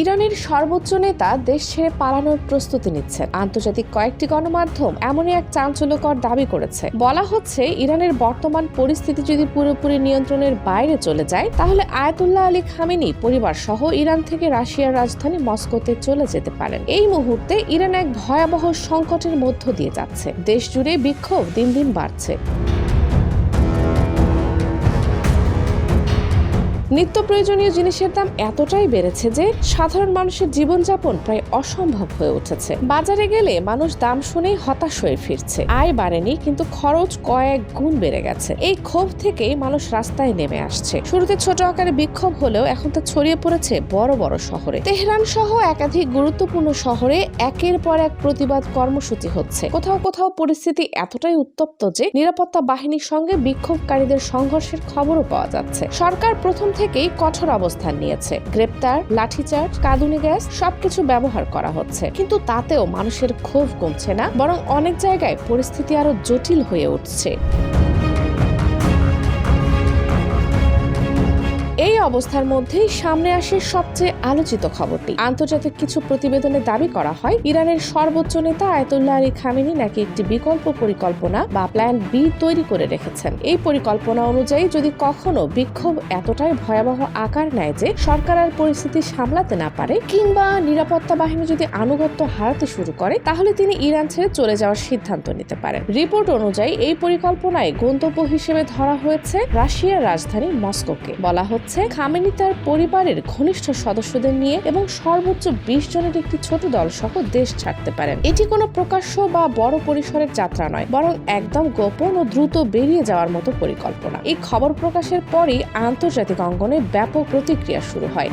ইরানের সর্বোচ্চ নেতা দেশ ছেড়ে পালানোর প্রস্তুতি নিচ্ছেন। আন্তর্জাতিক কয়েকটি গণমাধ্যম এমনই এক চাঞ্চল্যকর দাবি করেছে। বলা হচ্ছে, ইরানের বর্তমান পরিস্থিতি যদি পুরোপুরি নিয়ন্ত্রণের বাইরে চলে যায়, তাহলে আয়াতুল্লাহ আলী খামেনি পরিবার সহ ইরান থেকে রাশিয়ার রাজধানী মস্কোতে চলে যেতে পারেন। এই মুহূর্তে ইরান এক ভয়াবহ সংকটের মধ্য দিয়ে যাচ্ছে। দেশ জুড়ে বিক্ষোভ দিন দিন বাড়ছে। নিত্য প্রয়োজনীয় জিনিসের দাম এতটাই বেড়েছে যে সাধারণ মানুষের জীবনযাপন প্রায় অসম্ভব হয়ে উঠেছে। বাজারে গেলে মানুষ দাম শুনেই হতাশ হয়ে ফিরছে। আয় বাড়েনি, কিন্তু খরচ কয়েক গুণ বেড়ে গেছে। এই ক্ষোভ থেকেই মানুষ রাস্তায় নেমে আসছে। শুরুতে ছোট আকারে বিক্ষোভ হলেও এখন তা ছড়িয়ে পড়েছে বড় বড় শহরে। তেহরান সহ একাধিক গুরুত্বপূর্ণ শহরে একের পর এক প্রতিবাদ কর্মসূচি হচ্ছে। কোথাও কোথাও পরিস্থিতি এতটাই উত্তপ্ত যে নিরাপত্তা বাহিনীর সঙ্গে বিক্ষোভকারীদের সংঘর্ষের খবরও পাওয়া যাচ্ছে। সরকার প্রথম থেকেই কঠোর অবস্থান নিয়েছে। গ্রেপ্তার, লাঠিচার্জ, কাঁদুনি গ্যাস সবকিছু ব্যবহার করা হচ্ছে, কিন্তু তাতেও মানুষের ক্ষোভ কমছে না, বরং অনেক জায়গায় পরিস্থিতি আরো জটিল হয়ে উঠছে। এই অবস্থার মধ্যেই সামনে আসে সবচেয়ে আলোচিত খবরটি। আন্তর্জাতিক কিছু প্রতিবেদনে দাবি করা হয়, ইরানের সর্বোচ্চ নেতা আয়াতুল্লাহ আলী খামেনি নাকি একটি বিকল্প পরিকল্পনা বা প্ল্যান বি তৈরি করে রেখেছেন। এই পরিকল্পনা অনুযায়ী যদি কখনো বিক্ষোভ এতটাই ভয়াবহ আকার নেয় যে সরকার আর পরিস্থিতি সামলাতে না পারে, কিংবা নিরাপত্তা বাহিনী যদি আনুগত্য হারাতে শুরু করে, তাহলে তিনি ইরান ছেড়ে চলে যাওয়ার সিদ্ধান্ত নিতে পারেন। রিপোর্ট অনুযায়ী এই পরিকল্পনায় গন্তব্য হিসেবে ধরা হয়েছে রাশিয়ার রাজধানী মস্কোকে। বলা হচ্ছে, খামেনি তার পরিবারের ঘনিষ্ঠ সদস্যদের নিয়ে এবং সর্বোচ্চ 20 জনের একটি ছোট দল সহ দেশ ছাড়তে পারেন। এটি কোনো প্রকাশ্য বা বড় পরিসরের যাত্রা নয়, বরং একদম গোপন ও দ্রুত বেরিয়ে যাওয়ার মতো পরিকল্পনা। এই খবর প্রকাশের পরই আন্তর্জাতিক অঙ্গনে ব্যাপক প্রতিক্রিয়া শুরু হয়।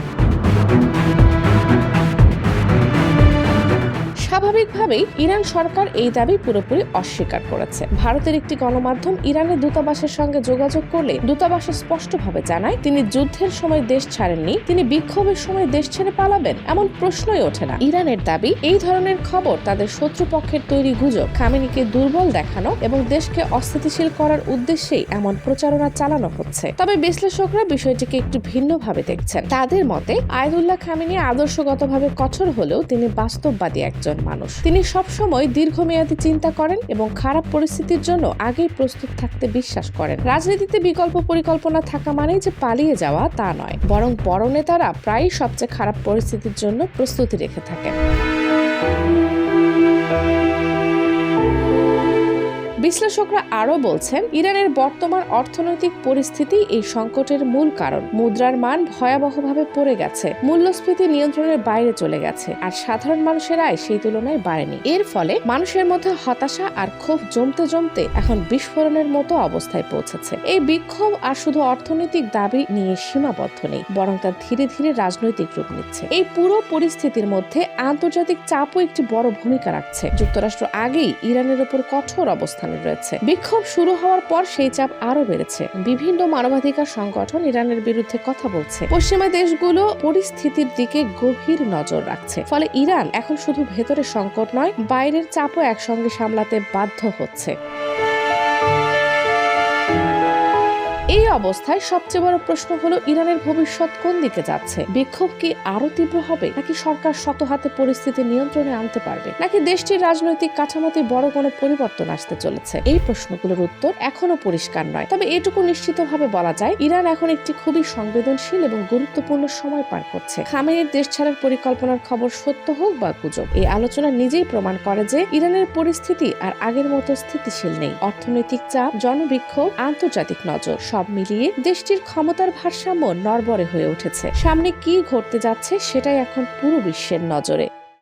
স্বাভাবিকভাবেই ইরান সরকার এই দাবি পুরোপুরি অস্বীকার করেছে। ভারতের একটি গণমাধ্যম ইরানের দূতাবাসের সঙ্গে যোগাযোগ করলে দূতাবাস স্পষ্টভাবে জানায়, তিনি যুদ্ধের সময় দেশ ছাড়েননি, তিনি বিক্ষোভের সময় দেশ ছেড়ে পালাবেন এমন প্রশ্নই ওঠে না। ইরানের দাবি, এই ধরনের খবর তাদের শত্রুপক্ষের তৈরি গুজব। খামেনিকে দুর্বল দেখানো এবং দেশকে অস্থিতিশীল করার উদ্দেশ্যেই এমন প্রচারণা চালানো হচ্ছে। তবে বিশ্লেষকরা বিষয়টিকে একটু ভিন্নভাবে দেখছেন। তাদের মতে, আয়াতুল্লাহ খামেনি আদর্শগতভাবে কঠোর হলেও তিনি বাস্তববাদী একজন মানুষ। তিনি সবসময় দীর্ঘমেয়াদী চিন্তা করেন এবং খারাপ পরিস্থিতির জন্য আগেই প্রস্তুত থাকতে বিশ্বাস করেন। রাজনীতিতে বিকল্প পরিকল্পনা থাকা মানেই যে পালিয়ে যাওয়া তা নয়, বরং বড় নেতারা প্রায়ই সবচেয়ে খারাপ পরিস্থিতির জন্য প্রস্তুতি রেখে থাকেন। বিশ্লেষকরা আরো বলছেন, ইরানের বর্তমান অর্থনৈতিক পরিস্থিতি এই সংকটের মূল কারণ। মুদ্রার মান ভয়াবহভাবে পড়ে গেছে, মূল্যস্ফীতি নিয়ন্ত্রণের বাইরে চলে গেছে, আর সাধারণ মানুষের আয় সেই তুলনায় বাড়েনি। এর ফলে মানুষের মধ্যে হতাশা আর ক্ষোভ জমতে জমতে এখন বিস্ফোরণের মতো অবস্থায় পৌঁছেছে। এই বিক্ষোভ আর শুধু অর্থনৈতিক দাবি নিয়ে সীমাবদ্ধ নেই, বরং তা ধীরে ধীরে রাজনৈতিক রূপ নিচ্ছে। এই পুরো পরিস্থিতির মধ্যে আন্তর্জাতিক চাপও একটি বড় ভূমিকা রাখছে। যুক্তরাষ্ট্র আগেই ইরানের উপর কঠোর অবস্থান রয়েছে। বিক্ষোভ শুরু হওয়ার পর সেই চাপ আরো বেড়েছে। বিভিন্ন মানবাধিকার সংগঠন ইরানের বিরুদ্ধে কথা বলছে। পশ্চিমা দেশগুলো পরিস্থিতির দিকে গভীর নজর রাখছে। ফলে ইরান এখন শুধু ভেতরের সংকট নয়, বাইরের চাপও একসঙ্গে সামলাতে বাধ্য হচ্ছে। এই অবস্থায় সবচেয়ে বড় প্রশ্ন হলো, ইরানের ভবিষ্যৎ কোন দিকে যাচ্ছে? বিক্ষোভ কি আরো তীব্র হবে, নাকি সরকার শত হাতে পরিস্থিতি নিয়ন্ত্রণে আনতে পারবে, নাকি দেশটির রাজনৈতিক কাঠামোতে বড় কোনো পরিবর্তন আসতে চলেছে? এই প্রশ্নগুলোর উত্তর এখনো পরিষ্কার নয়। তবে এটুকু নিশ্চিতভাবে বলা যায়, ইরান এখন একটি খুবই সংবেদনশীল এবং গুরুত্বপূর্ণ সময় পার করছে। খামেনির দেশ ছাড়ার পরিকল্পনার খবর সত্য হোক বা গুজব, এই আলোচনা নিজেই প্রমাণ করে যে ইরানের পরিস্থিতি আর আগের মতো স্থিতিশীল নেই। অর্থনৈতিক চাপ, জনবিক্ষোভ, আন্তর্জাতিক নজর সব মিলিয়ে দেশটির ক্ষমতার ভারসাম্য নড়বড়ে হয়ে উঠেছে। সামনে কি ঘটতে যাচ্ছে সেটাই এখন পুরো বিশ্বের নজরে।